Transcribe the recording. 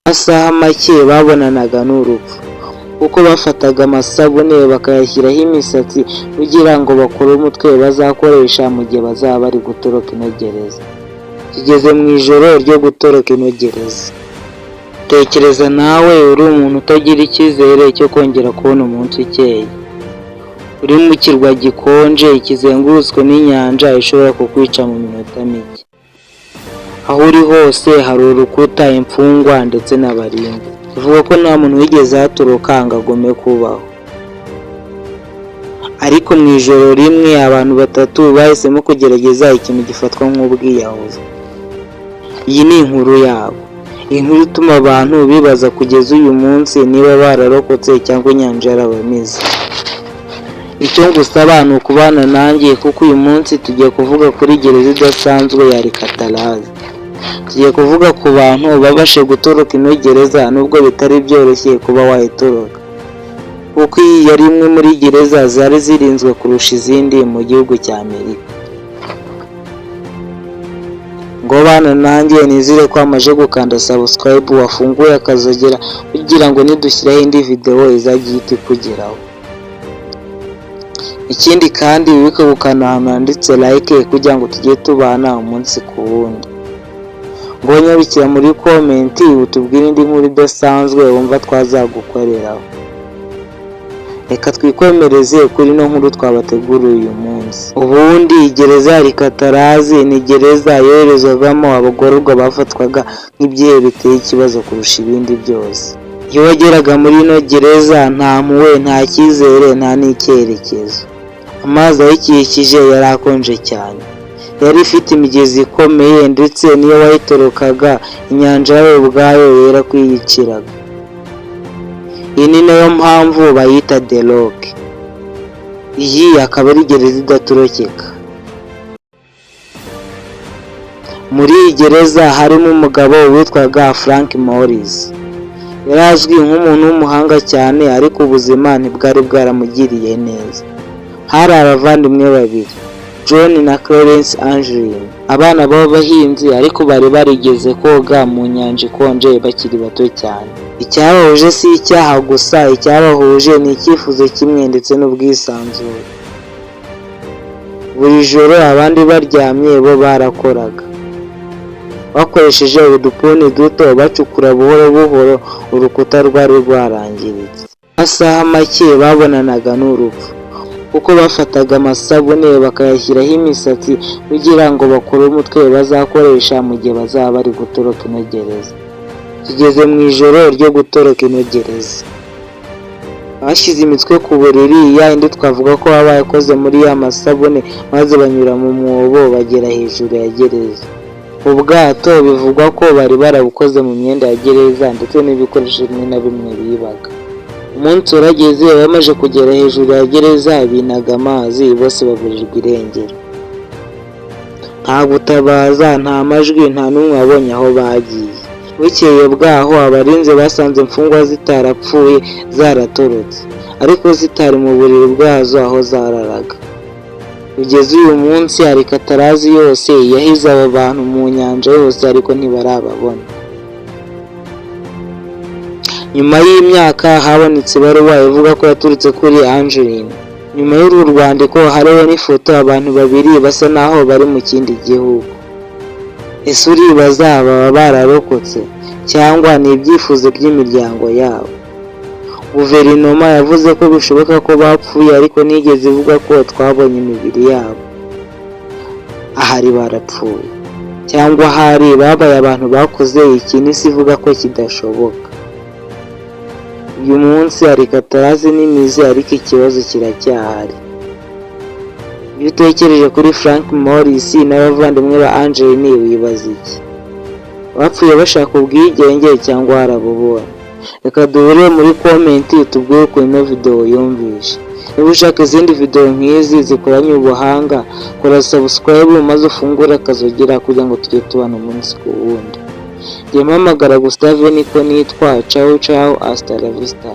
Amasaha make babonanaga n'urupfu kuko bafataga amasabune bakayashyiraho imisatsi kugira ngo bakore umutwe bazakoresha mu gihe bazaba bari gutoroka ino gereza. Tugeze mu ijoro ryo gutoroka ino gereza. Tekereza nawe uri umuntu utagira icyizere cyo kongera kubona umunsi ukeye. Uri mu kirwa gikonje kizengurutswe n'inyanja ishobora kukwica mu minota mike. Aho uri hose hari urukuta, imfungwa ndetse n'abarinzi. Bivuga ko nta muntu wigeze atoroka ngo agome kubaho. Ariko mu ijoro rimwe abantu batatu bahisemo kugerageza ikintu gifatwa nk'ubwiyahuzi. Iyi ni inkuru yabo. Inkuru ituma abantu bibaza kugeza uyu munsi niba bararokotse cyangwa inyanja yarabamize. Icyo ngusaba ni ukubana nanjye kuko uyu munsi tugiye kuvuga kuri gereza idasanzwe ya Alcatraz. Tugiye kuvuga ku bantu babashe gutoroka ino gereza nubwo bitari byoroshye kuba wayitoroka, kuko iyi yari imwe muri gereza zari zirinzwe kurusha izindi mu gihugu cya Amerika. Ngo bana nanjye nizire ko amaje gukanda subscribe, wafunguye akazogera kugira ngo nidushyiraho indi video izajya ihita ikugeraho. Ikindi kandi wibuke gukanda ahantu handitse like kugira ngo tujye tubana umunsi ku wundi. Ngo nyabikira muri comment utubwire indi nkuru idasanzwe wumva twazagukoreraho. Reka twikomereze kuri no nkuru twabateguriye uyu munsi. Ubundi gereza ya Alcatraz ni gereza yoherezwagamo abagororwa bafatwaga nk'ibyihe biteye ikibazo kurusha ibindi byose. Iyo wageraga muri ino gereza nta mpuhwe, nta cyizere, nta n'icyerekezo. Amazi ayikikije yari akonje cyane. Yari ifite imigezi ikomeye ndetse niyo wayitorokaga inyanja yawe ubwayo yera kwiyiciraga. Iyi ni nayo mpamvu bayita The Rock. Iyi akaba ari gereza idatorokeka. Muri iyi gereza harimo umugabo witwaga Frank Morris. Yari azwi nk'umuntu w'umuhanga cyane ariko ubuzima ntibwari bwaramugiriye neza. Hari abavandimwe babiri, John na Clarence Angeline, abana b'abahinzi ariko bari barigeze koga mu nyanja ikonje bakiri bato cyane. Icyabahuje si icyaha gusa, icyabahuje ni icyifuzo kimwe ndetse n'ubwisanzure. Buri joro abandi baryamye bo barakoraga. Bakoresheje udupuni duto bacukura buhoro buhoro urukuta rwari rwarangiritse. Amasaha make babonanaga n'urupfu kuko bafataga amasabune bakayashyiraho imisatsi kugira ngo bakore umutwe bazakoresha mu gihe bazaba bari gutoroka ino gereza. Tugeze mu ijoro ryo gutoroka ino gereza. Bashyize imitwe ku buriri, yindi twavuga ko baba yakoze muri ya masabune maze banyura mu mwobo bagera hejuru ya gereza. Ubwato bivugwa ko bari barabukoze mu myenda ya gereza ndetse n'ibikoresho bimwe na bimwe bibaga. Umunsi urageze bamaze kugera hejuru ya gereza binaga amazi, bose baburirwa irengero. Nta gutabaza, nta majwi, nta n'umwe wabonye aho bagiye. Bukeye bwaho abarinzi basanze imfungwa zitarapfuye, zaratorotse ariko zitari mu buriri bwazo aho zararaga. Kugeza uyu munsi Alcatraz yose yahize aba bantu mu nyanja yose ariko ntibarababona. Nyuma y'imyaka habonetse ibaruwa ivuga ko yaturutse kuri Angeline. Nyuma y'uru rwandiko hariho n'ifoto abantu babiri basa naho bari mu kindi gihugu. Ese uribaza baba bararokotse cyangwa ni ibyifuzo by'imiryango yabo? Guverinoma yavuze ko bishoboka ko bapfuye ariko nigeze ivuga ko twabonye imibiri yabo. Ahari barapfuye cyangwa hari babaye abantu bakoze ikintu isi ivuga ko kidashoboka. Uyu munsi Alcatraz n'imizi ariko ikibazo kiracyahari. Iyo utekereje kuri Frank Morris n'abavandimwe ba Angeline wibaza iki? Bapfuye bashaka ubwigenge cyangwa harabubona? Reka duhure muri comment tubwire ko ino video yumvishe. Niba ushaka izindi video nk'izi zikoranye ubuhanga, kora subscribe maze ufungure akazogera kugira ngo tujye tubana umunsi ku wundi. Mpamagara Gustave niko nitwa. Ciao ciao, hasta la vista.